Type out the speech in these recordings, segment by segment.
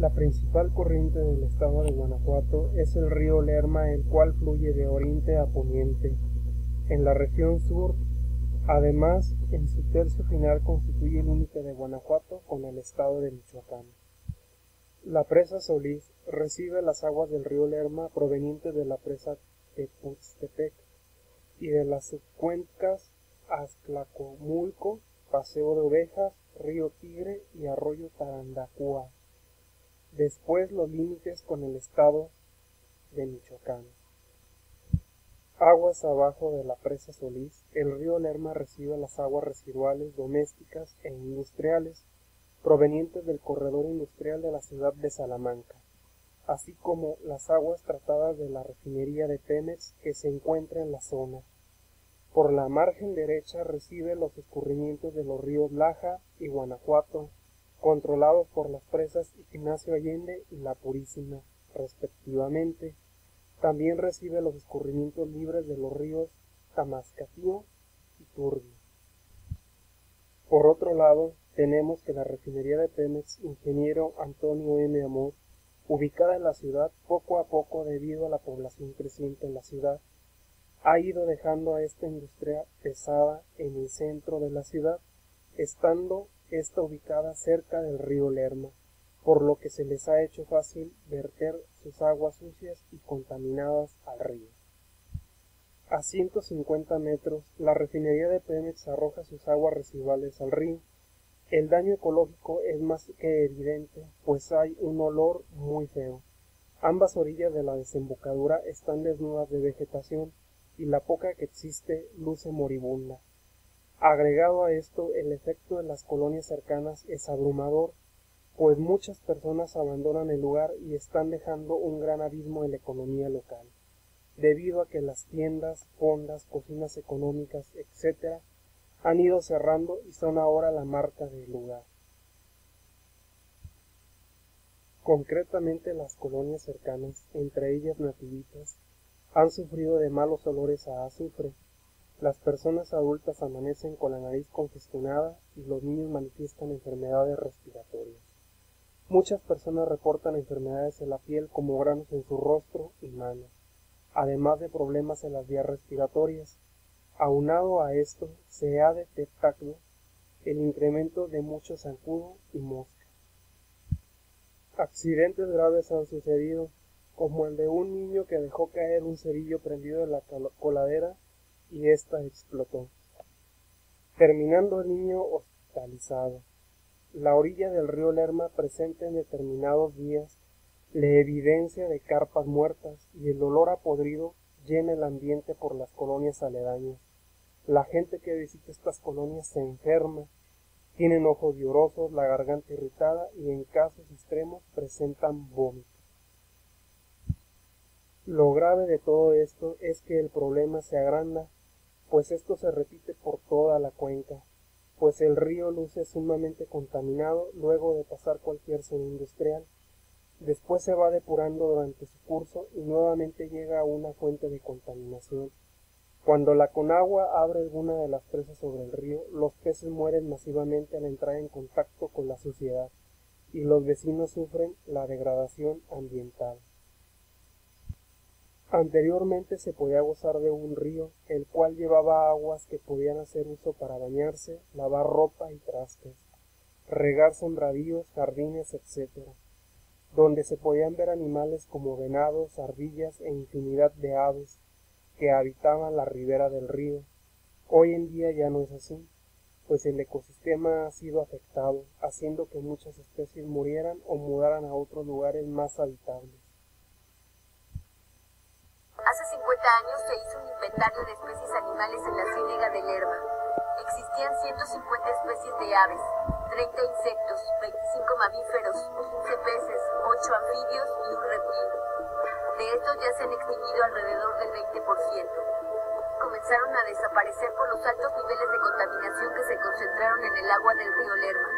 La principal corriente del estado de Guanajuato es el río Lerma, el cual fluye de oriente a poniente en la región sur. Además, en su tercio final constituye el límite de Guanajuato con el estado de Michoacán. La presa Solís recibe las aguas del río Lerma provenientes de la presa Tepuxtepec y de las subcuencas Aztlacomulco, Paseo de Ovejas, Río Tigre y Arroyo Tarandacúa. Después los límites con el estado de Michoacán. Aguas abajo de la presa Solís, el río Lerma recibe las aguas residuales domésticas e industriales provenientes del corredor industrial de la ciudad de Salamanca, así como las aguas tratadas de la refinería de Pemex que se encuentra en la zona. Por la margen derecha recibe los escurrimientos de los ríos Laja y Guanajuato, controlados por las presas Ignacio Allende y La Purísima, respectivamente. También recibe los escurrimientos libres de los ríos Tamascatío y Turbio. Por otro lado, tenemos que la refinería de Pemex Ingeniero Antonio M. Amós, ubicada en la ciudad, poco a poco debido a la población creciente en la ciudad, ha ido dejando a esta industria pesada en el centro de la ciudad, estando esta ubicada cerca del río Lerma, por lo que se les ha hecho fácil verter sus aguas sucias y contaminadas al río. A 150 metros, la refinería de Pemex arroja sus aguas residuales al río. El daño ecológico es más que evidente, pues hay un olor muy feo. Ambas orillas de la desembocadura están desnudas de vegetación y la poca que existe luce moribunda. Agregado a esto, el efecto de las colonias cercanas es abrumador, pues muchas personas abandonan el lugar y están dejando un gran abismo en la economía local, debido a que las tiendas, fondas, cocinas económicas, etc., han ido cerrando y son ahora la marca del lugar. Concretamente, las colonias cercanas, entre ellas Nativitas, han sufrido de malos olores a azufre. Las personas adultas amanecen con la nariz congestionada y los niños manifiestan enfermedades respiratorias. Muchas personas reportan enfermedades en la piel como granos en su rostro y manos, además de problemas en las vías respiratorias. Aunado a esto, se ha detectado el incremento de mucho zancudo y mosca. Accidentes graves han sucedido, como el de un niño que dejó caer un cerillo prendido en la coladera y ésta explotó, terminando el niño hospitalizado. La orilla del río Lerma presenta en determinados días la evidencia de carpas muertas y el olor a podrido llena el ambiente por las colonias aledañas. La gente que visita estas colonias se enferma, tienen ojos llorosos, la garganta irritada y en casos extremos presentan vómito. Lo grave de todo esto es que el problema se agranda, pues esto se repite por toda la cuenca, pues el río luce sumamente contaminado luego de pasar cualquier zona industrial. Después se va depurando durante su curso y nuevamente llega a una fuente de contaminación. Cuando la Conagua abre alguna de las presas sobre el río, los peces mueren masivamente al entrar en contacto con la suciedad y los vecinos sufren la degradación ambiental. Anteriormente se podía gozar de un río, el cual llevaba aguas que podían hacer uso para bañarse, lavar ropa y trastes, regar sembradíos, jardines, etc., donde se podían ver animales como venados, ardillas e infinidad de aves que habitaban la ribera del río. Hoy en día ya no es así, pues el ecosistema ha sido afectado, haciendo que muchas especies murieran o mudaran a otros lugares más habitables. Hace 50 años se hizo un inventario de especies animales en la Ciénega de Lerma. Existían 150 especies de aves, 30 insectos, 25 mamíferos, 15 peces, 8 anfibios y un reptil. De estos ya se han extinguido alrededor del 20%. Comenzaron a desaparecer por los altos niveles de contaminación que se concentraron en el agua del río Lerma,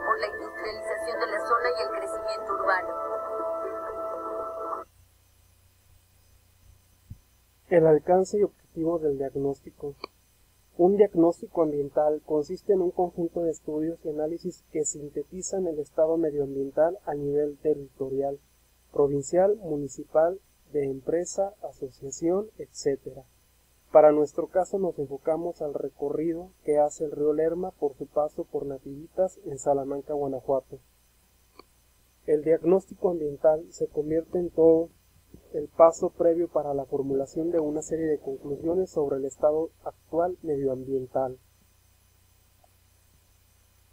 por la industrialización de la zona y el crecimiento urbano. El alcance y objetivo del diagnóstico. Un diagnóstico ambiental consiste en un conjunto de estudios y análisis que sintetizan el estado medioambiental a nivel territorial, provincial, municipal, de empresa, asociación, etc. Para nuestro caso nos enfocamos al recorrido que hace el río Lerma por su paso por Nativitas en Salamanca, Guanajuato. El diagnóstico ambiental se convierte en todo el paso previo para la formulación de una serie de conclusiones sobre el estado actual medioambiental.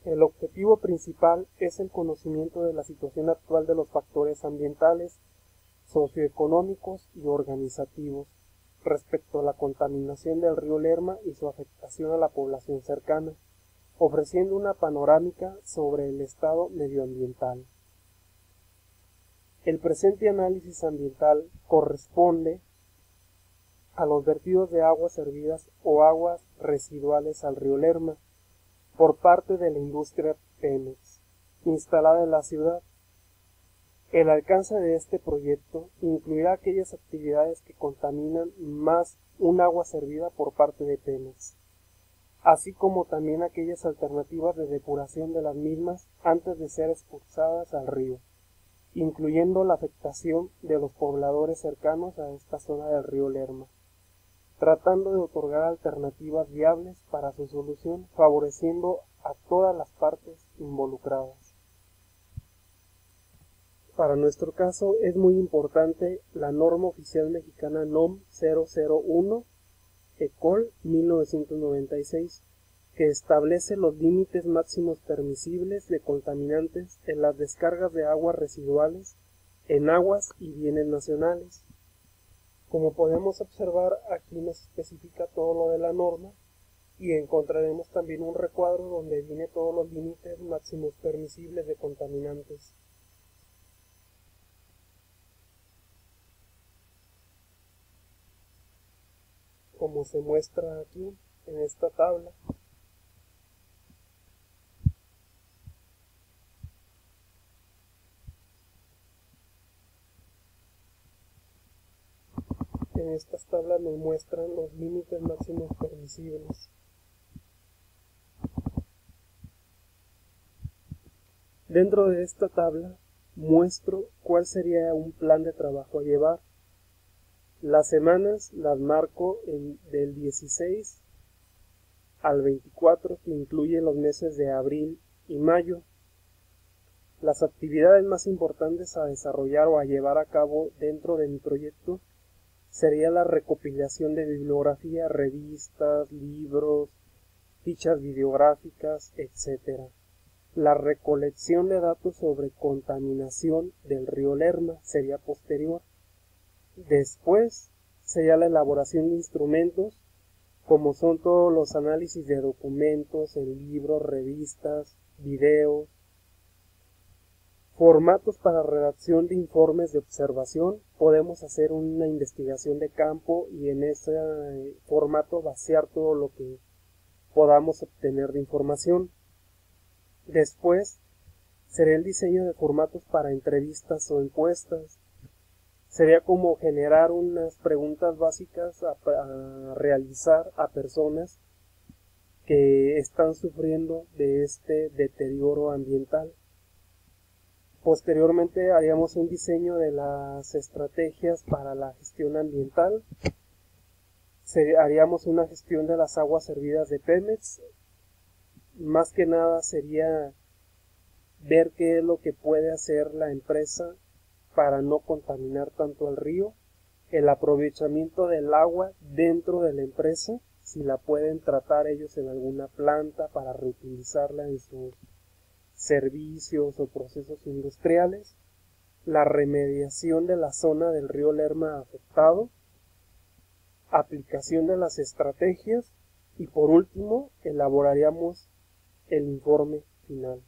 El objetivo principal es el conocimiento de la situación actual de los factores ambientales, socioeconómicos y organizativos respecto a la contaminación del río Lerma y su afectación a la población cercana, ofreciendo una panorámica sobre el estado medioambiental. El presente análisis ambiental corresponde a los vertidos de aguas servidas o aguas residuales al río Lerma por parte de la industria Pemex, instalada en la ciudad. El alcance de este proyecto incluirá aquellas actividades que contaminan más un agua servida por parte de Pemex, así como también aquellas alternativas de depuración de las mismas antes de ser expulsadas al río, incluyendo la afectación de los pobladores cercanos a esta zona del río Lerma, tratando de otorgar alternativas viables para su solución, favoreciendo a todas las partes involucradas. Para nuestro caso es muy importante la norma oficial mexicana NOM 001 ECOL 1996, que establece los límites máximos permisibles de contaminantes en las descargas de aguas residuales en aguas y bienes nacionales. Como podemos observar, aquí nos especifica todo lo de la norma y encontraremos también un recuadro donde viene todos los límites máximos permisibles de contaminantes. Como se muestra aquí en esta tabla. En estas tablas nos muestran los límites máximos permisibles. Dentro de esta tabla muestro cuál sería un plan de trabajo a llevar. Las semanas las marco del 16 al 24, que incluye los meses de abril y mayo. Las actividades más importantes a desarrollar o a llevar a cabo dentro de mi proyecto sería la recopilación de bibliografía, revistas, libros, fichas videográficas, etc. La recolección de datos sobre contaminación del río Lerma sería posterior. Después sería la elaboración de instrumentos, como son todos los análisis de documentos en libros, revistas, videos, formatos para redacción de informes de observación. Podemos hacer una investigación de campo y en ese formato vaciar todo lo que podamos obtener de información. Después sería el diseño de formatos para entrevistas o encuestas. Sería como generar unas preguntas básicas a realizar a personas que están sufriendo de este deterioro ambiental. Posteriormente haríamos un diseño de las estrategias para la gestión ambiental. Haríamos una gestión de las aguas servidas de Pemex. Más que nada sería ver qué es lo que puede hacer la empresa para no contaminar tanto el río, el aprovechamiento del agua dentro de la empresa, si la pueden tratar ellos en alguna planta para reutilizarla en sus servicios o procesos industriales, la remediación de la zona del río Lerma afectado, aplicación de las estrategias y por último elaboraríamos el informe final.